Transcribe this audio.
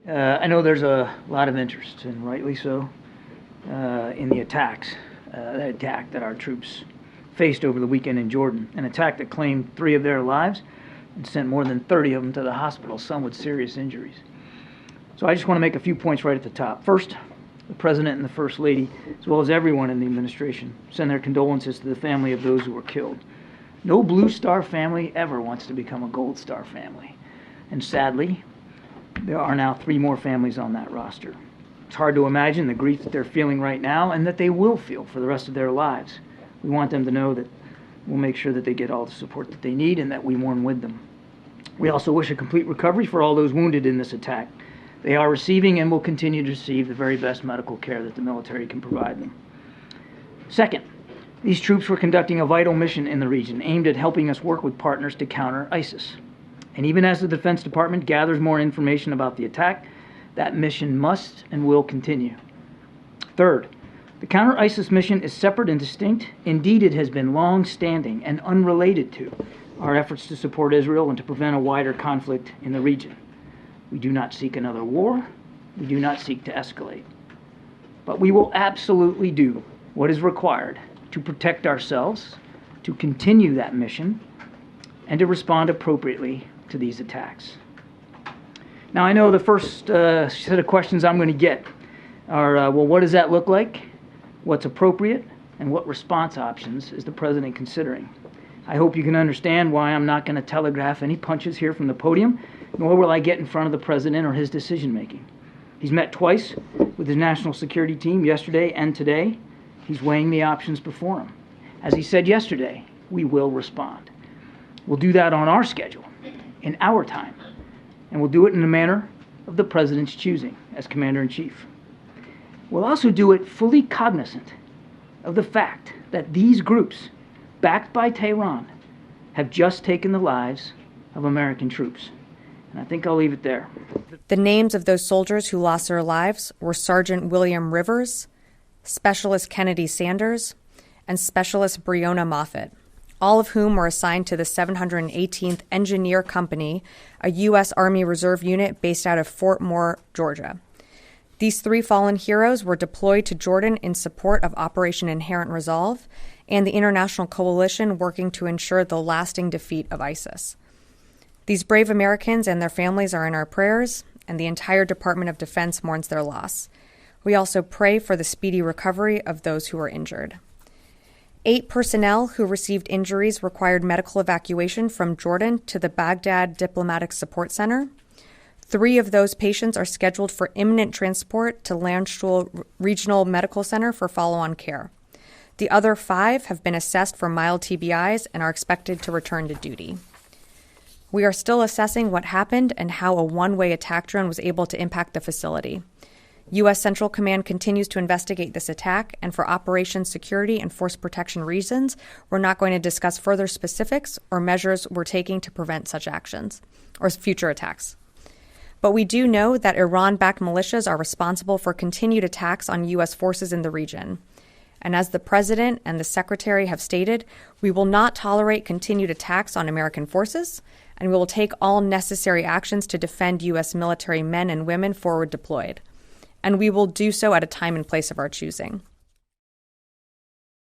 I know there's a lot of interest, and rightly so, in the attacks, the attack that our troops faced over the weekend in Jordan, an attack that claimed 3 of their lives and sent more than 30 of them to the hospital, some with serious injuries. So I just want to make a few points right at the top. First, the President and the First Lady, as well as everyone in the administration, send their condolences to the family of those who were killed. No Blue Star family ever wants to become a Gold Star family. And sadly, there are now 3 more families on that roster. It's hard to imagine the grief that they're feeling right now and that they will feel for the rest of their lives. We want them to know that we'll make sure that they get all the support that they need and that we mourn with them. We also wish a complete recovery for all those wounded in this attack. They are receiving and will continue to receive the very best medical care that the military can provide them. Second, these troops were conducting a vital mission in the region aimed at helping us work with partners to counter ISIS. And even as the Defense Department gathers more information about the attack, that mission must and will continue. Third, the counter-ISIS mission is separate and distinct. Indeed, it has been long-standing and unrelated to our efforts to support Israel and to prevent a wider conflict in the region. We do not seek another war. We do not seek to escalate. But we will absolutely do what is required to protect ourselves, to continue that mission, and to respond appropriately to these attacks. Now, I know the first set of questions I'm going to get are, well, what does that look like? What's appropriate? And what response options is the President considering? I hope you can understand why I'm not going to telegraph any punches here from the podium, nor will I get in front of the President or his decision-making. He's met twice with his national security team, yesterday and today. He's weighing the options before him. As he said yesterday, we will respond. We'll do that on our schedule, in our time, and we'll do it in the manner of the President's choosing as Commander-in-Chief. We'll also do it fully cognizant of the fact that these groups, backed by Tehran, have just taken the lives of American troops. And I think I'll leave it there. The names of those soldiers who lost their lives were Sergeant William Rivers, Specialist Kennedy Sanders, and Specialist Breonna Moffett, all of whom were assigned to the 718th Engineer Company, a U.S. Army Reserve unit based out of Fort Moore, Georgia. These 3 fallen heroes were deployed to Jordan in support of Operation Inherent Resolve and the international coalition working to ensure the lasting defeat of ISIS. These brave Americans and their families are in our prayers, and the entire Department of Defense mourns their loss. We also pray for the speedy recovery of those who are injured. 8 personnel who received injuries required medical evacuation from Jordan to the Baghdad Diplomatic Support Center. 3 of those patients are scheduled for imminent transport to Landstuhl Regional Medical Center for follow-on care. The other 5 have been assessed for mild TBIs and are expected to return to duty. We are still assessing what happened and how a one-way attack drone was able to impact the facility. U.S. Central Command continues to investigate this attack, and for operation security and force protection reasons, we're not going to discuss further specifics or measures we're taking to prevent such actions or future attacks. But we do know that Iran-backed militias are responsible for continued attacks on U.S. forces in the region. And as the President and the Secretary have stated, we will not tolerate continued attacks on American forces, and we will take all necessary actions to defend U.S. military men and women forward deployed. And we will do so at a time and place of our choosing.